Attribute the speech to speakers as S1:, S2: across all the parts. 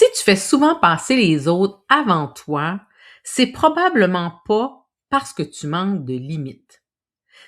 S1: Si tu fais souvent passer les autres avant toi, c'est probablement pas parce que tu manques de limites.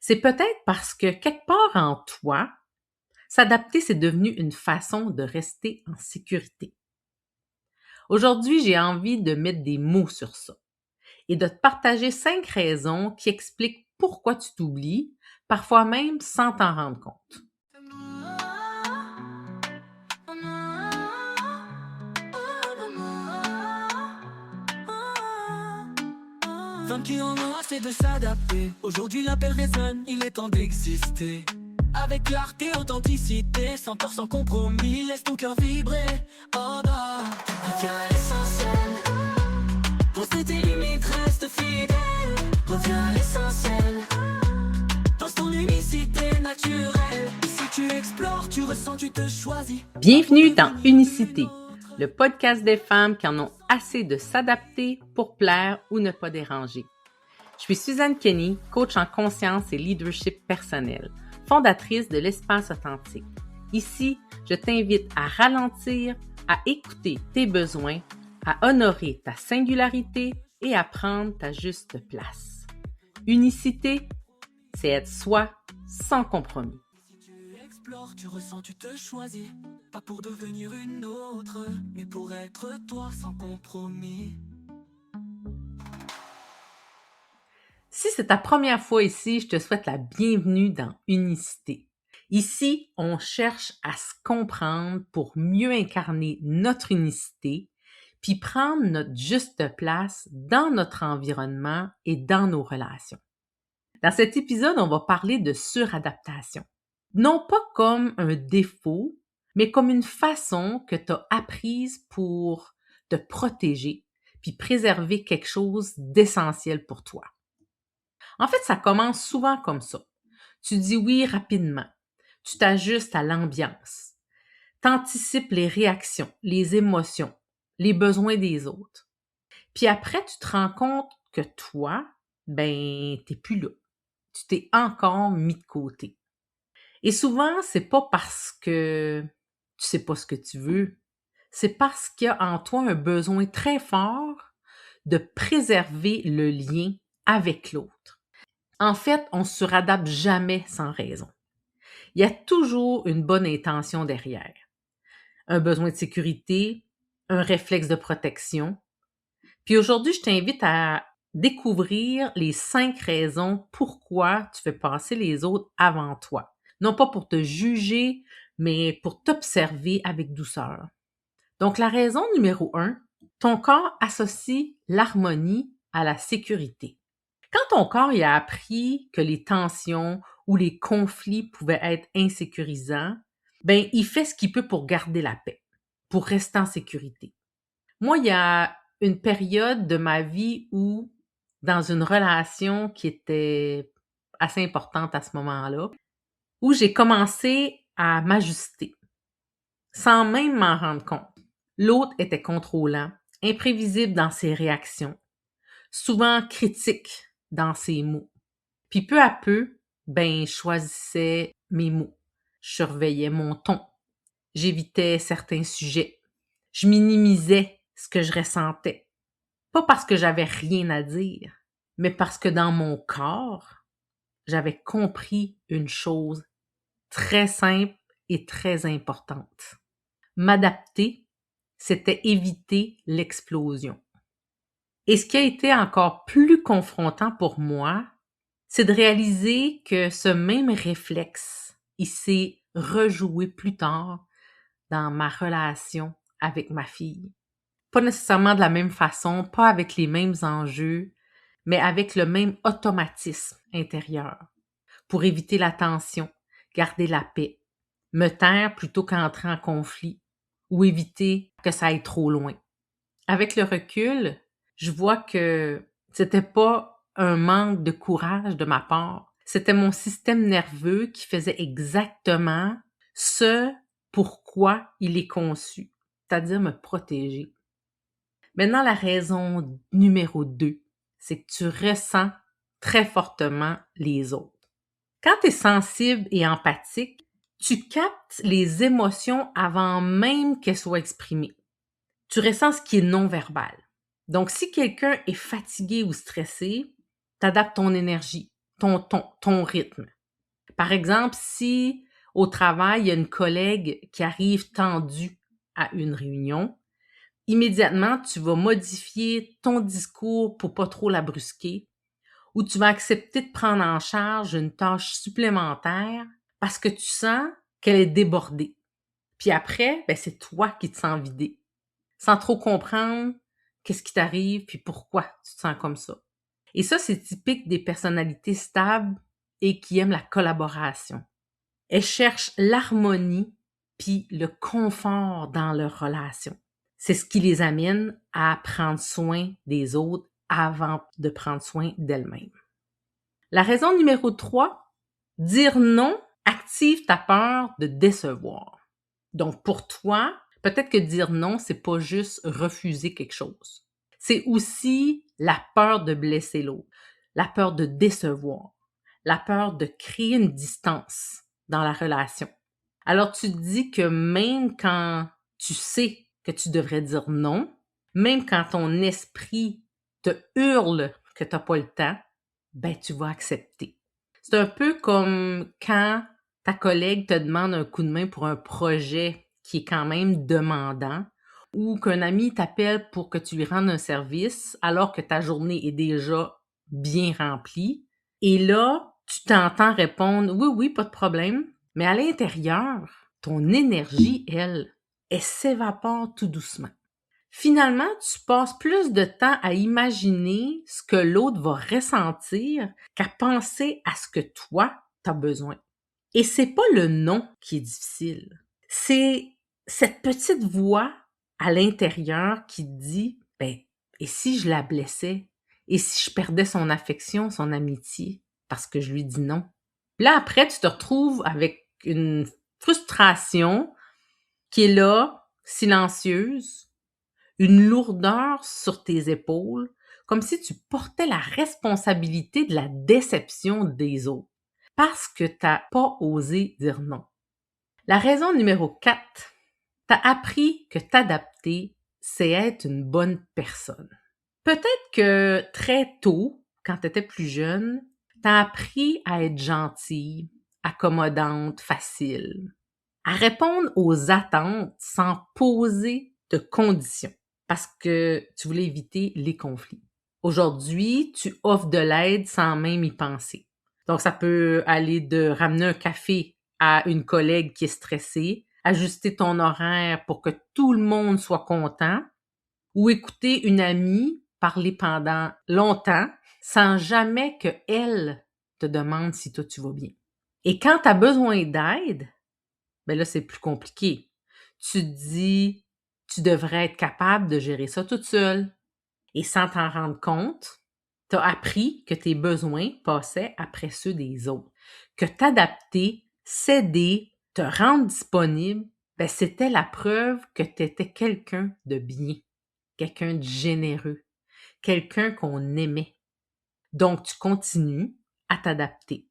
S1: C'est peut-être parce que quelque part en toi, s'adapter, c'est devenu une façon de rester en sécurité. Aujourd'hui, j'ai envie de mettre des mots sur ça et de te partager 5 raisons qui expliquent pourquoi tu t'oublies, parfois même sans t'en rendre compte.
S2: 20 kilomètres, c'est de s'adapter. Aujourd'hui l'appel résonne, il est temps d'exister. Avec clarté, authenticité, sans peur, sans compromis, laisse ton cœur vibrer. Oh bah, reviens à l'essentiel. Pose tes limites, reste fidèle. Reviens à l'essentiel. Dans ton unicité naturelle. Ici tu explores, tu ressens, tu te choisis.
S1: Bienvenue dans Unicité, le podcast des femmes qui en ont assez de s'adapter pour plaire ou ne pas déranger. Je suis Suzanne Kenny, coach en conscience et leadership personnel, fondatrice de l'Espace Authentique. Ici, je t'invite à ralentir, à écouter tes besoins, à honorer ta singularité et à prendre ta juste place. Unicité, c'est être soi sans compromis.
S2: Tu ressens, tu te choisis. Pas pour devenir une autre, mais pour être toi sans compromis.
S1: Si c'est ta première fois ici, je te souhaite la bienvenue dans Unicité. Ici, on cherche à se comprendre pour mieux incarner notre unicité, puis prendre notre juste place dans notre environnement et dans nos relations. Dans cet épisode, on va parler de suradaptation. Non pas comme un défaut, mais comme une façon que tu as apprise pour te protéger, puis préserver quelque chose d'essentiel pour toi. En fait, ça commence souvent comme ça. Tu dis oui rapidement. Tu t'ajustes à l'ambiance. T'anticipes les réactions, les émotions, les besoins des autres. Puis après, tu te rends compte que toi, t'es plus là. Tu t'es encore mis de côté. Et souvent, c'est pas parce que tu sais pas ce que tu veux. C'est parce qu'il y a en toi un besoin très fort de préserver le lien avec l'autre. En fait, on ne se suradapte jamais sans raison. Il y a toujours une bonne intention derrière. Un besoin de sécurité, un réflexe de protection. Puis aujourd'hui, je t'invite à découvrir les 5 raisons pourquoi tu fais passer les autres avant toi. Non pas pour te juger, mais pour t'observer avec douceur. Donc la raison numéro 1, ton corps associe l'harmonie à la sécurité. Quand ton corps y a appris que les tensions ou les conflits pouvaient être insécurisants, il fait ce qu'il peut pour garder la paix, pour rester en sécurité. Moi, il y a une période de ma vie où, dans une relation qui était assez importante à ce moment-là, où j'ai commencé à m'ajuster, sans même m'en rendre compte. L'autre était contrôlant, imprévisible dans ses réactions, souvent critique dans ses mots. Puis peu à peu, je choisissais mes mots. Je surveillais mon ton. J'évitais certains sujets. Je minimisais ce que je ressentais. Pas parce que j'avais rien à dire, mais parce que dans mon corps, j'avais compris une chose très simple et très importante. M'adapter, c'était éviter l'explosion. Et ce qui a été encore plus confrontant pour moi, c'est de réaliser que ce même réflexe, il s'est rejoué plus tard dans ma relation avec ma fille. Pas nécessairement de la même façon, pas avec les mêmes enjeux, mais avec le même automatisme intérieur. Pour éviter la tension, garder la paix, me taire plutôt qu'entrer en conflit ou éviter que ça aille trop loin. Avec le recul, je vois que c'était pas un manque de courage de ma part. C'était mon système nerveux qui faisait exactement ce pourquoi il est conçu, c'est-à-dire me protéger. Maintenant, la raison numéro 2, c'est que tu ressens très fortement les autres. Quand tu es sensible et empathique, tu captes les émotions avant même qu'elles soient exprimées. Tu ressens ce qui est non-verbal. Donc, si quelqu'un est fatigué ou stressé, tu adaptes ton énergie, ton rythme. Par exemple, si au travail, il y a une collègue qui arrive tendue à une réunion, immédiatement, tu vas modifier ton discours pour pas trop la brusquer ou tu vas accepter de prendre en charge une tâche supplémentaire parce que tu sens qu'elle est débordée. Puis après, c'est toi qui te sens vidé, sans trop comprendre qu'est-ce qui t'arrive puis pourquoi tu te sens comme ça. Et ça, c'est typique des personnalités stables et qui aiment la collaboration. Elles cherchent l'harmonie puis le confort dans leur relation. C'est ce qui les amène à prendre soin des autres avant de prendre soin d'elles-mêmes. La raison numéro 3, dire non active ta peur de décevoir. Donc pour toi, peut-être que dire non, c'est pas juste refuser quelque chose. C'est aussi la peur de blesser l'autre, la peur de décevoir, la peur de créer une distance dans la relation. Alors tu te dis que même quand tu sais que tu devrais dire non, même quand ton esprit te hurle que tu n'as pas le temps, tu vas accepter. C'est un peu comme quand ta collègue te demande un coup de main pour un projet qui est quand même demandant ou qu'un ami t'appelle pour que tu lui rendes un service alors que ta journée est déjà bien remplie. Et là, tu t'entends répondre « Oui, oui, pas de problème », mais à l'intérieur, ton énergie, elle s'évapore tout doucement. Finalement, tu passes plus de temps à imaginer ce que l'autre va ressentir qu'à penser à ce que toi, tu as besoin. Et c'est pas le non qui est difficile. C'est cette petite voix à l'intérieur qui te dit, et si je la blessais? Et si je perdais son affection, son amitié, parce que je lui dis non? Là, après, tu te retrouves avec une frustration qui est là, silencieuse, une lourdeur sur tes épaules, comme si tu portais la responsabilité de la déception des autres, parce que tu n'as pas osé dire non. La raison numéro 4, tu as appris que t'adapter, c'est être une bonne personne. Peut-être que très tôt, quand tu étais plus jeune, tu as appris à être gentille, accommodante, facile, à répondre aux attentes sans poser de conditions parce que tu voulais éviter les conflits. Aujourd'hui, tu offres de l'aide sans même y penser. Donc, ça peut aller de ramener un café à une collègue qui est stressée, ajuster ton horaire pour que tout le monde soit content, ou écouter une amie parler pendant longtemps sans jamais qu'elle te demande si toi tu vas bien. Et quand tu as besoin d'aide, là, c'est plus compliqué. Tu te dis, tu devrais être capable de gérer ça toute seule. Et sans t'en rendre compte, tu as appris que tes besoins passaient après ceux des autres. Que t'adapter, céder, te rendre disponible, c'était la preuve que tu étais quelqu'un de bien, quelqu'un de généreux, quelqu'un qu'on aimait. Donc, tu continues à t'adapter,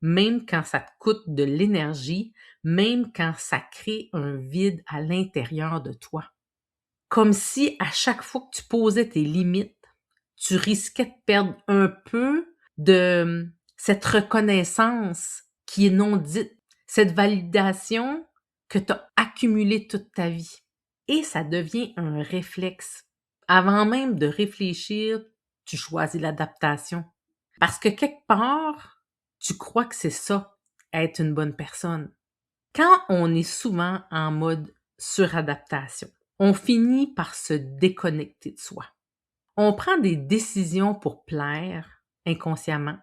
S1: même quand ça te coûte de l'énergie, même quand ça crée un vide à l'intérieur de toi. Comme si à chaque fois que tu posais tes limites, tu risquais de perdre un peu de cette reconnaissance qui est non dite, cette validation que tu as accumulée toute ta vie. Et ça devient un réflexe. Avant même de réfléchir, tu choisis l'adaptation. Parce que quelque part, tu crois que c'est ça, être une bonne personne. Quand on est souvent en mode suradaptation, on finit par se déconnecter de soi. On prend des décisions pour plaire inconsciemment,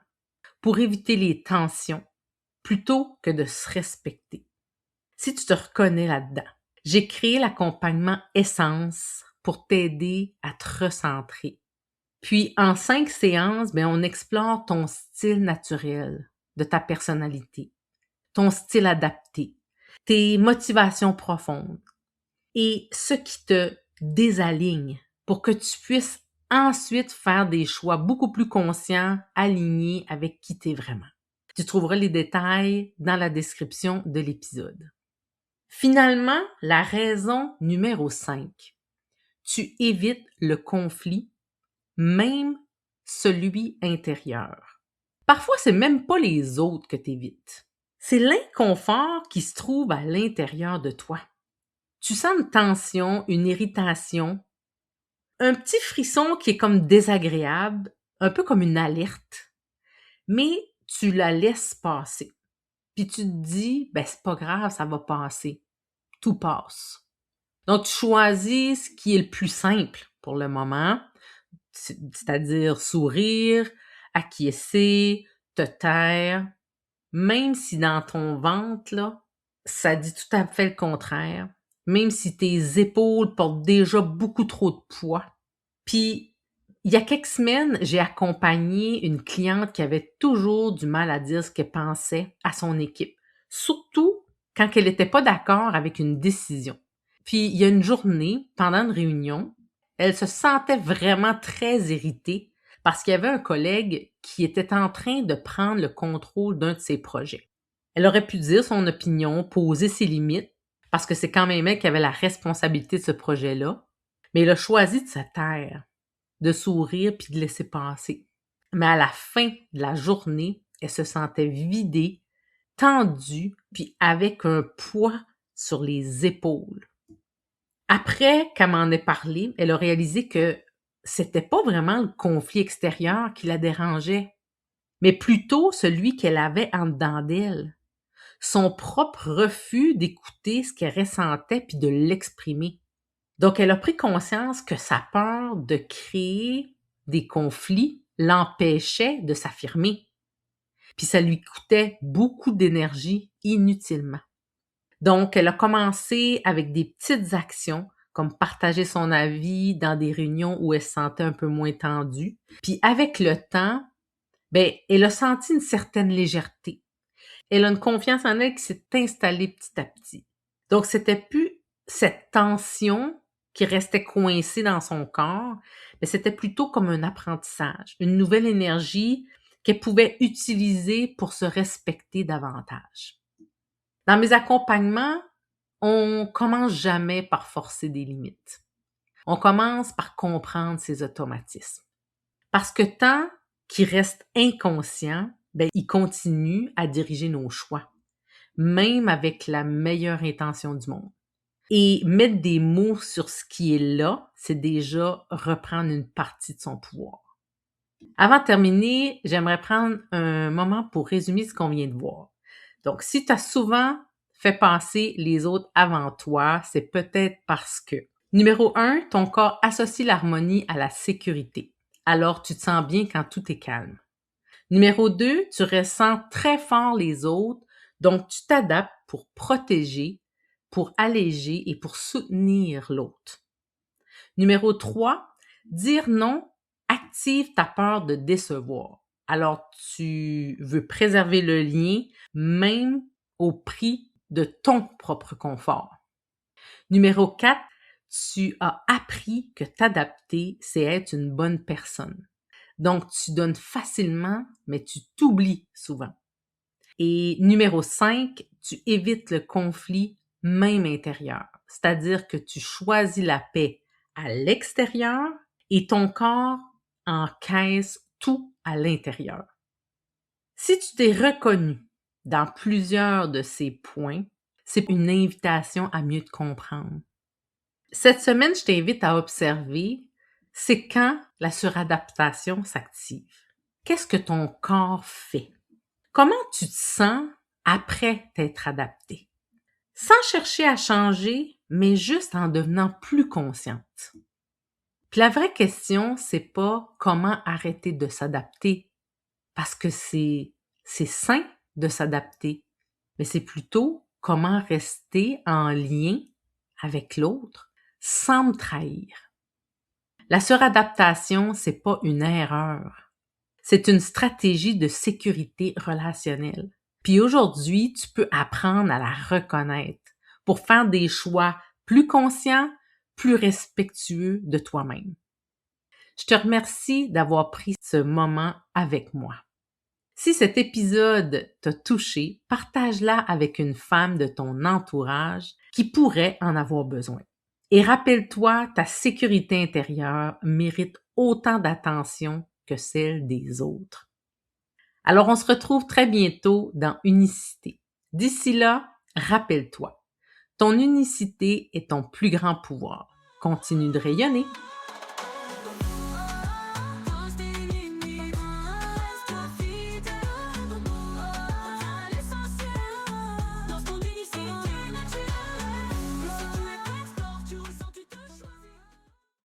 S1: pour éviter les tensions, plutôt que de se respecter. Si tu te reconnais là-dedans, j'ai créé l'accompagnement Essence pour t'aider à te recentrer. Puis, en 5 séances, on explore ton style naturel de ta personnalité, ton style adapté, tes motivations profondes et ce qui te désaligne pour que tu puisses ensuite faire des choix beaucoup plus conscients, alignés avec qui tu es vraiment. Tu trouveras les détails dans la description de l'épisode. Finalement, la raison numéro 5. tu évites le conflit, même celui intérieur. Parfois, c'est même pas les autres que tu évites. C'est l'inconfort qui se trouve à l'intérieur de toi. Tu sens une tension, une irritation, un petit frisson qui est comme désagréable, un peu comme une alerte, mais tu la laisses passer. Puis tu te dis, ben c'est pas grave, ça va passer. Tout passe. Donc tu choisis ce qui est le plus simple pour le moment, c'est-à-dire sourire, acquiescer, te taire, même si dans ton ventre, là, ça dit tout à fait le contraire, même si tes épaules portent déjà beaucoup trop de poids. Puis, il y a quelques semaines, j'ai accompagné une cliente qui avait toujours du mal à dire ce qu'elle pensait à son équipe, surtout quand elle n'était pas d'accord avec une décision. Puis, il y a une journée, pendant une réunion, elle se sentait vraiment très irritée parce qu'il y avait un collègue qui était en train de prendre le contrôle d'un de ses projets. Elle aurait pu dire son opinion, poser ses limites, parce que c'est quand même elle qui avait la responsabilité de ce projet-là, mais elle a choisi de se taire, de sourire puis de laisser passer. Mais à la fin de la journée, elle se sentait vidée, tendue, puis avec un poids sur les épaules. Après qu'elle m'en ait parlé, elle a réalisé que c'était pas vraiment le conflit extérieur qui la dérangeait, mais plutôt celui qu'elle avait en dedans d'elle. Son propre refus d'écouter ce qu'elle ressentait puis de l'exprimer. Donc, elle a pris conscience que sa peur de créer des conflits l'empêchait de s'affirmer. Puis ça lui coûtait beaucoup d'énergie inutilement. Donc, elle a commencé avec des petites actions, comme partager son avis dans des réunions où elle se sentait un peu moins tendue. Puis avec le temps, elle a senti une certaine légèreté. Elle a une confiance en elle qui s'est installée petit à petit. Donc, c'était plus cette tension qui restait coincée dans son corps, mais c'était plutôt comme un apprentissage, une nouvelle énergie qu'elle pouvait utiliser pour se respecter davantage. Dans mes accompagnements, on commence jamais par forcer des limites. On commence par comprendre ses automatismes. Parce que tant qu'il reste inconscient, il continue à diriger nos choix, même avec la meilleure intention du monde. Et mettre des mots sur ce qui est là, c'est déjà reprendre une partie de son pouvoir. Avant de terminer, j'aimerais prendre un moment pour résumer ce qu'on vient de voir. Donc, si tu as souvent fait passer les autres avant toi, c'est peut-être parce que, numéro 1, ton corps associe l'harmonie à la sécurité. Alors, tu te sens bien quand tout est calme. Numéro 2, tu ressens très fort les autres, donc tu t'adaptes pour protéger, pour alléger et pour soutenir l'autre. Numéro 3, dire non active ta peur de décevoir. Alors, tu veux préserver le lien, même au prix de ton propre confort. Numéro 4, tu as appris que t'adapter, c'est être une bonne personne. Donc, tu donnes facilement, mais tu t'oublies souvent. Et numéro 5, tu évites le conflit même intérieur. C'est-à-dire que tu choisis la paix à l'extérieur et ton corps encaisse tout à l'intérieur. Si tu t'es reconnu dans plusieurs de ces points, c'est une invitation à mieux te comprendre. Cette semaine, je t'invite à observer, c'est quand la suradaptation s'active. Qu'est-ce que ton corps fait? Comment tu te sens après t'être adapté? Sans chercher à changer, mais juste en devenant plus consciente. Puis la vraie question, c'est pas comment arrêter de s'adapter, parce que c'est sain de s'adapter, mais c'est plutôt comment rester en lien avec l'autre sans me trahir. La suradaptation, c'est pas une erreur. C'est une stratégie de sécurité relationnelle. Puis aujourd'hui, tu peux apprendre à la reconnaître pour faire des choix plus conscients, plus respectueux de toi-même. Je te remercie d'avoir pris ce moment avec moi. Si cet épisode t'a touché, partage-la avec une femme de ton entourage qui pourrait en avoir besoin. Et rappelle-toi, ta sécurité intérieure mérite autant d'attention que celle des autres. Alors, on se retrouve très bientôt dans Unicité. D'ici là, rappelle-toi, ton unicité est ton plus grand pouvoir. Continue de rayonner.